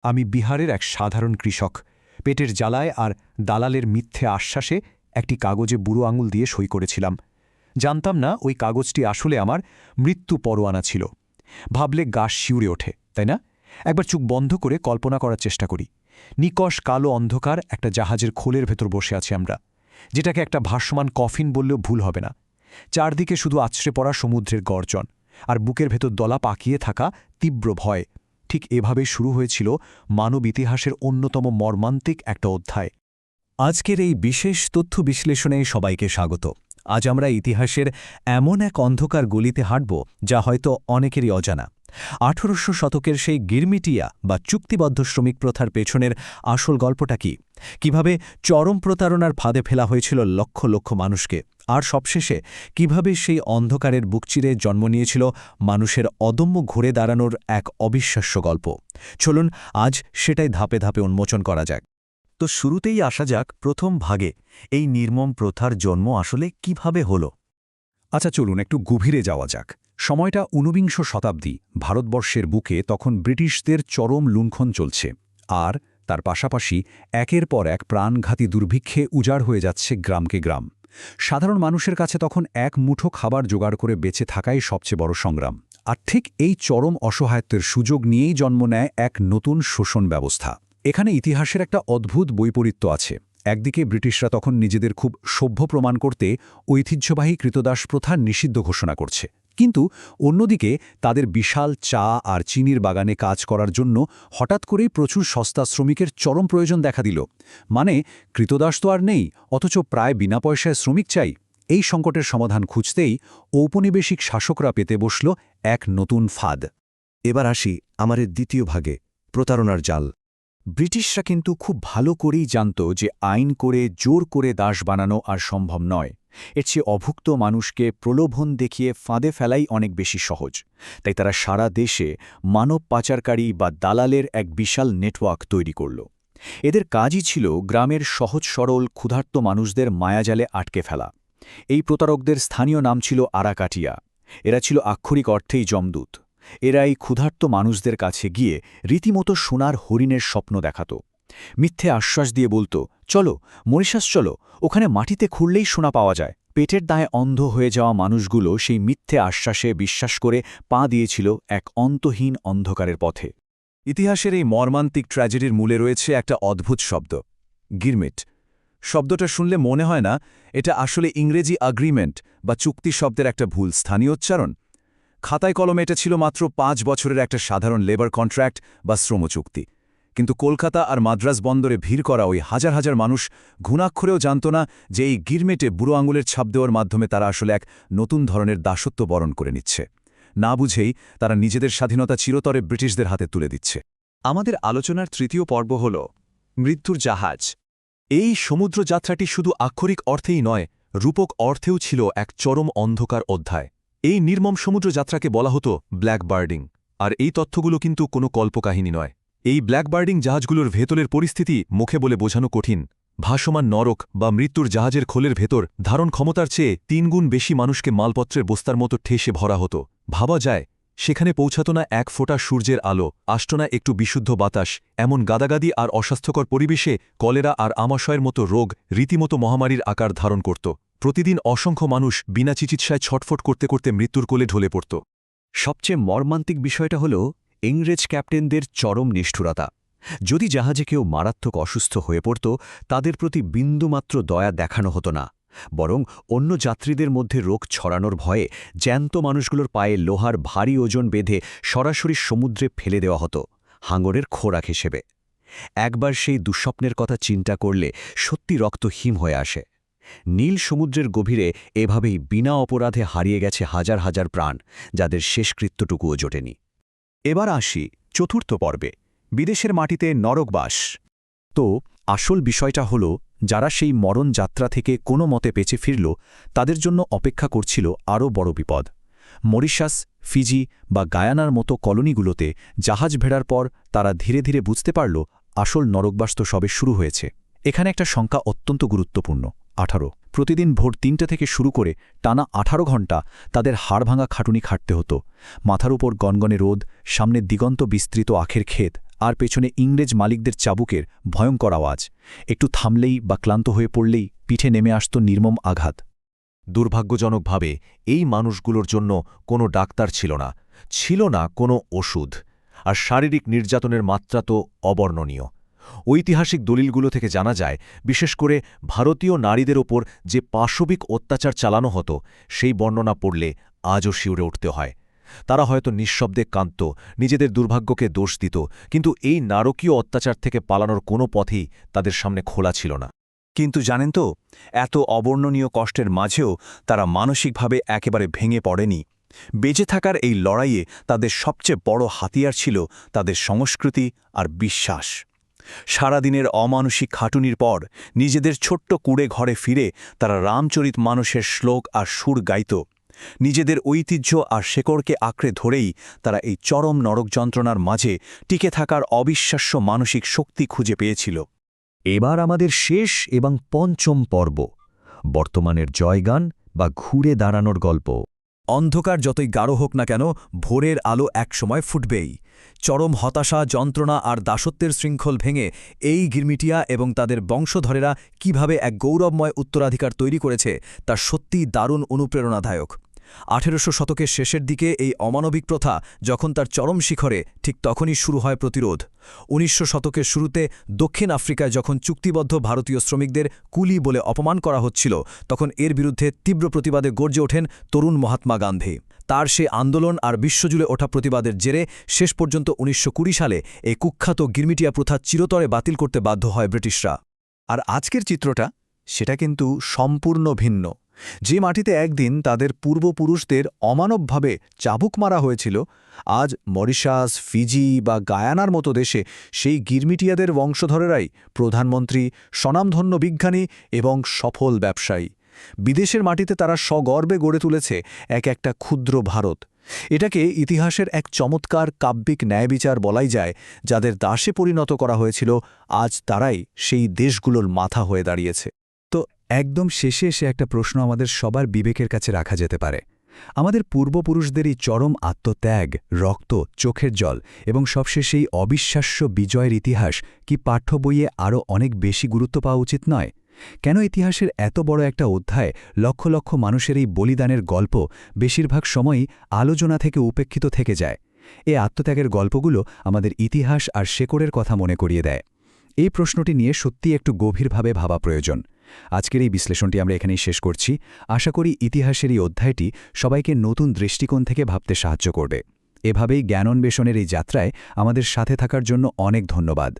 আমি বিহারের এক সাধারণ কৃষক, পেটের জ্বালায় আর দালালের মিথ্যে আশ্বাসে একটি কাগজে বুড়ো আঙুল দিয়ে সই করেছিলাম। জানতাম না ওই কাগজটি আসলে আমার মৃত্যু পরোয়ানা ছিল। ভাবলে গা শিউরে ওঠে, তাই না? একবার চোখ বন্ধ করে কল্পনা করার চেষ্টা করি। নিকষ কালো অন্ধকার একটা জাহাজের খোলের ভেতর বসে আছি আমরা, যেটাকে একটা ভাসমান কফিন বললেও ভুল হবে না। চারদিকে শুধু আছড়ে পড়া সমুদ্রের গর্জন, আর বুকের ভেতর দলা পাকিয়ে থাকা তীব্র ভয়। ঠিক এভাবেই শুরু হয়েছিল মানব ইতিহাসের অন্যতম মর্মান্তিক একটা অধ্যায়। আজকের এই বিশেষ তথ্য বিশ্লেষণে সবাইকে স্বাগত। আজ আমরা ইতিহাসের এমন এক অন্ধকার গলিতে হাঁটব যা হয়তো অনেকেরই অজানা। ১৮০০ শতকের সেই গিরমিটিয়া বা চুক্তিবদ্ধ শ্রমিক প্রথার পেছনের আসল গল্পটা কি, কিভাবে চরম প্রতারণার ফাঁদে ফেলা হয়েছিল লক্ষ লক্ষ মানুষকে, আর সবশেষে কিভাবে সেই অন্ধকারের বুক চিরে জন্ম নিয়েছিল মানুষের অদম্য ঘুরে দাঁড়ানোর এক অবিশ্বাস্য গল্প। চলুন আজ সেটাই ধাপে ধাপে উন্মোচন করা যাক। তো শুরুতেই আসা যাক প্রথম ভাগে, এই নির্মম প্রথার জন্ম আসলে কিভাবে হল। আচ্ছা, চলুন একটু গভীরে যাওয়া যাক। সময়টা ঊনবিংশ শতাব্দী। ভারতবর্ষের বুকে তখন ব্রিটিশদের চরম লুণ্ঠন চলছে, আর তার পাশাপাশি একের পর এক প্রাণঘাতী দুর্ভিক্ষে উজাড় হয়ে যাচ্ছে গ্রামকে গ্রাম। সাধারণ মানুষের কাছে তখন এক মুঠো খাবার জোগাড় করে বেঁচে থাকাই সবচেয়ে বড় সংগ্রাম। আর ঠিক এই চরম অসহায়ত্বের সুযোগ নিয়েই জন্ম নেয় এক নতুন শোষণ ব্যবস্থা। এখানে ইতিহাসের একটা অদ্ভুত বৈপরীত্য আছে। একদিকে ব্রিটিশরা তখন নিজেদের খুব সভ্য প্রমাণ করতে ঐতিহ্যবাহী কৃতদাস প্রথা নিষিদ্ধ ঘোষণা করছে, কিন্তু অন্যদিকে তাদের বিশাল চা আর চিনির বাগানে কাজ করার জন্য হঠাৎ করেই প্রচুর সস্তা শ্রমিকের চরম প্রয়োজন দেখা দিল। মানে কৃতদাস তো আর নেই, অথচ প্রায় বিনা পয়সায় শ্রমিক চাই। এই সংকটের সমাধান খুঁজতেই ঔপনিবেশিক শাসকরা পেতে বসল এক নতুন ফাঁদ। এবার আসি আমাদের দ্বিতীয় ভাগে, প্রতারণার জাল। ব্রিটিশরা কিন্তু খুব ভালো করেই জানত যে আইন করে জোর করে দাস বানানো আর সম্ভব নয়। এর চেয়ে অভুক্ত মানুষকে প্রলোভন দেখিয়ে ফাঁদে ফেলাই অনেক বেশি সহজ। তাই তারা সারা দেশে মানব পাচারকারী বা দালালের এক বিশাল নেটওয়ার্ক তৈরি করল। এদের কাজই ছিল গ্রামের সহজ সরল ক্ষুধার্ত মানুষদের মায়াজালে আটকে ফেলা। এই প্রতারকদের স্থানীয় নাম ছিল আরাকাটিয়া। এরা ছিল আক্ষরিক অর্থেই যমদূত। এরা এই ক্ষুধার্ত মানুষদের কাছে গিয়ে রীতিমতো সোনার হরিণের স্বপ্ন দেখাত। মিথ্যে আশ্বাস দিয়ে বলতো, চলো মরিশাস চলো, ওখানে মাটিতে খুঁড়লেই সোনা পাওয়া যায়। পেটের দায়ে অন্ধ হয়ে যাওয়া মানুষগুলো সেই মিথ্যে আশ্বাসে বিশ্বাস করে পা দিয়েছিল এক অন্তহীন অন্ধকারের পথে। ইতিহাসের এই মর্মান্তিক ট্র্যাজেডির মূলে রয়েছে একটা অদ্ভুত শব্দ, গিরমিট। শব্দটা শুনলে মনে হয় না এটা আসলে ইংরেজি আগ্রিমেন্ট বা চুক্তি শব্দের একটা ভুল স্থানীয় উচ্চারণ। খাতায় কলমে এটা ছিল মাত্র ৫ বছরের একটা সাধারণ লেবার কন্ট্রাক্ট বা শ্রমচুক্তি। কিন্তু কলকাতা আর মাদ্রাজ বন্দরে ভিড় করা ওই হাজার হাজার মানুষ ঘুণাক্ষরেও জানত না যে এই গিরমেটে বুড়ো আঙুলের ছাপ দেওয়ার মাধ্যমে তারা আসলে এক নতুন ধরনের দাসত্ব বরণ করে নিচ্ছে। না বুঝেই তারা নিজেদের স্বাধীনতা চিরতরে ব্রিটিশদের হাতে তুলে দিচ্ছে। আমাদের আলোচনার তৃতীয় পর্ব হল মৃত্যুর জাহাজ। এই সমুদ্র যাত্রাটি শুধু আক্ষরিক অর্থেই নয়, রূপক অর্থেও ছিল এক চরম অন্ধকার অধ্যায়। এই নির্মম সমুদ্র যাত্রাকে বলা হতো ব্ল্যাক বার্ডিং। আর এই তথ্যগুলো কিন্তু কোনো কল্পকাহিনী নয়। এই ব্ল্যাক বার্ডিং জাহাজগুলোর ভেতরের পরিস্থিতি মুখে বলে বোঝানো কঠিন। ভাসমান নরক বা মৃত্যুর জাহাজের খোলের ভেতর ধারণ ক্ষমতার চেয়ে ৩ গুণ বেশি মানুষকে মালপত্রের বস্তার মতো ঠেসে ভরা হতো। ভাবা যায়, সেখানে পৌঁছাত না এক ফোঁটা সূর্যের আলো, আসত না একটু বিশুদ্ধ বাতাস। এমন গাদাগাদি আর অস্বাস্থ্যকর পরিবেশে কলেরা আর আমাশয়ের মতো রোগ রীতিমতো মহামারীর আকার ধারণ করত। প্রতিদিন অসংখ্য মানুষ বিনা চিকিৎসায় ছটফট করতে করতে মৃত্যুর কোলে ঢলে পড়ত। সবচেয়ে মর্মান্তিক বিষয়টা হল ইংরেজ ক্যাপ্টেনদের চরম নিষ্ঠুরতা। যদি জাহাজে কেউ মারাত্মক অসুস্থ হয়ে পড়ত, তাদের প্রতি বিন্দুমাত্র দয়া দেখানো হতো না, বরং অন্য যাত্রীদের মধ্যে রোগ ছড়ানোর ভয়ে জ্যান্ত মানুষগুলোর পায়ে লোহার ভারী ওজন বেঁধে সরাসরি সমুদ্রে ফেলে দেওয়া হতো, হাঙরের খোরাক হিসেবে। একবার সেই দুঃস্বপ্নের কথা চিন্তা করলে সত্যি রক্ত হিম হয়ে আসে। নীল সমুদ্রের গভীরে এভাবেই বিনা অপরাধে হারিয়ে গেছে হাজার হাজার প্রাণ, যাদের শেষকৃত্যটুকুও জোটেনি। এবার আসি চতুর্থ পর্বে, বিদেশের মাটিতে নরকবাস। তো আসল বিষয়টা হল, যারা সেই মরণ যাত্রা থেকে কোনো মতে বেঁচে ফিরল, তাদের জন্য অপেক্ষা করছিল আরও বড় বিপদ। মরিশাস, ফিজি বা গায়ানার মতো কলোনিগুলোতে জাহাজ ভেড়ার পর তারা ধীরে ধীরে বুঝতে পারল আসল নরকবাস তো সবে শুরু হয়েছে। এখানে একটা সংখ্যা অত্যন্ত গুরুত্বপূর্ণ, 18। প্রতিদিন ভোর ৩টা থেকে শুরু করে টানা 18 ঘণ্টা তাদের হাড়ভাঙা খাটুনি খাটতে হতো। মাথার উপর গনগনে রোদ, সামনে দিগন্ত বিস্তৃত আখের ক্ষেত, আর পেছনে ইংরেজ মালিকদের চাবুকের ভয়ঙ্কর আওয়াজ। একটু থামলেই বা ক্লান্ত হয়ে পড়লেই পিঠে নেমে আসত নির্মম আঘাত। দুর্ভাগ্যজনকভাবে এই মানুষগুলোর জন্য কোনো ডাক্তার ছিল না, ছিল না কোনো ওষুধ, আর শারীরিক নির্যাতনের মাত্রা তো অবর্ণনীয়। ঐতিহাসিক দলিলগুলো থেকে জানা যায়, বিশেষ করে ভারতীয় নারীদের ওপর যে পাশবিক অত্যাচার চালানো হতো, সেই বর্ণনা পড়লে আজও শিউরে উঠতে হয়। তারা হয়তো নিঃশব্দে কাঁদত, নিজেদের দুর্ভাগ্যকে দোষ দিত, কিন্তু এই নারকীয় অত্যাচার থেকে পালানোর কোনো পথই তাদের সামনে খোলা ছিল না। কিন্তু জানেন তো, এত অবর্ণনীয় কষ্টের মাঝেও তারা মানসিকভাবে একেবারে ভেঙে পড়েনি। বেঁচে থাকার এই লড়াইয়ে তাদের সবচেয়ে বড় হাতিয়ার ছিল তাদের সংস্কৃতি আর বিশ্বাস। সারাদিনের অমানুষিক খাটুনির পর নিজেদের ছোট্ট কুঁড়ে ঘরে ফিরে তারা রামচরিত মানসের শ্লোক আর সুর গাইত। নিজেদের ঐতিহ্য আর শেকড়কে আঁকড়ে ধরেই তারা এই চরম নরক যন্ত্রণার মাঝে টিকে থাকার অবিশ্বাস্য মানসিক শক্তি খুঁজে পেয়েছিল। এবার আমাদের শেষ এবং পঞ্চম পর্ব, বর্তমানের জয়গান বা ঘুরে দাঁড়ানোর গল্প। অন্ধকার যতই গাঢ় হোক না কেন, ভোরের আলো একসময় ফুটবেই। চরম হতাশা, যন্ত্রণা আর দাসত্বের শৃঙ্খল ভেঙে এই গিরমিটিয়া এবং তাদের বংশধরেরা কিভাবে এক গৌরবময় উত্তরাধিকার তৈরি করেছে তা সত্যিই দারুণ অনুপ্রেরণাদায়ক। 1800 শতকের শেষের দিকে এই অমানবিক প্রথা যখন তার চরম শিখরে, ঠিক তখনই শুরু হয় প্রতিরোধ। 1900 শতকের শুরুতে দক্ষিণ আফ্রিকায় যখন চুক্তিবদ্ধ ভারতীয় শ্রমিকদের কুলি বলে অপমান করা হচ্ছিল, তখন এর বিরুদ্ধে তীব্র প্রতিবাদে গর্জে ওঠেন তরুণ মহাত্মা গান্ধী। তার সে আন্দোলন আর বিশ্বজুড়ে ওঠা প্রতিবাদের জেরে শেষ পর্যন্ত 1920 সালে এই কুখ্যাত গিরমিটিয়া প্রথা চিরতরে বাতিল করতে বাধ্য হয় ব্রিটিশরা। আর আজকের চিত্রটা, সেটা কিন্তু সম্পূর্ণ ভিন্ন। যে মাটিতে একদিন তাদের পূর্বপুরুষদের অমানবভাবে চাবুক মারা হয়েছিল, আজ মরিশাস, ফিজি বা গায়ানার মতো দেশে সেই গিরমিটিয়াদের বংশধরেরাই প্রধানমন্ত্রী, স্বনামধন্য বিজ্ঞানী এবং সফল ব্যবসায়ী। বিদেশের মাটিতে তারা সগর্বে গড়ে তুলেছে একটা ক্ষুদ্র ভারত। এটাকে ইতিহাসের এক চমৎকার কাব্যিক ন্যায়বিচার বলাই যায়। যাদের দাসে পরিণত করা হয়েছিল, আজ তারাই সেই দেশগুলোর মাথা হয়ে দাঁড়িয়েছে। তো একদম শেষে এসে একটা প্রশ্ন আমাদের সবার বিবেকের কাছে রাখা যেতে পারে। আমাদের পূর্বপুরুষদের এই চরম আত্মত্যাগ, রক্ত, চোখের জল এবং সবশেষে এই অবিশ্বাস্য বিজয়ের ইতিহাস কি পাঠ্য বইয়ে আরও অনেক বেশি গুরুত্ব পাওয়া উচিত নয়? কেন ইতিহাসের এত বড় একটা অধ্যায়, লক্ষ লক্ষ মানুষের এই বলিদানের গল্প বেশিরভাগ সময়ই আলোচনা থেকে উপেক্ষিত থেকে যায়? এই আত্মত্যাগের গল্পগুলো আমাদের ইতিহাস আর শেকড়ের কথা মনে করিয়ে দেয়। এই প্রশ্নটি নিয়ে সত্যিই একটু গভীরভাবে ভাবা প্রয়োজন। আজকের এই বিশ্লেষণটি আমরা এখানেই শেষ করছি। আশা করি ইতিহাসের এই অধ্যায়টি সবাইকে নতুন দৃষ্টিকোণ থেকে ভাবতে সাহায্য করবে। এভাবেই জ্ঞান অন্বেষণের এই যাত্রায় আমাদের সাথে থাকার জন্য অনেক ধন্যবাদ।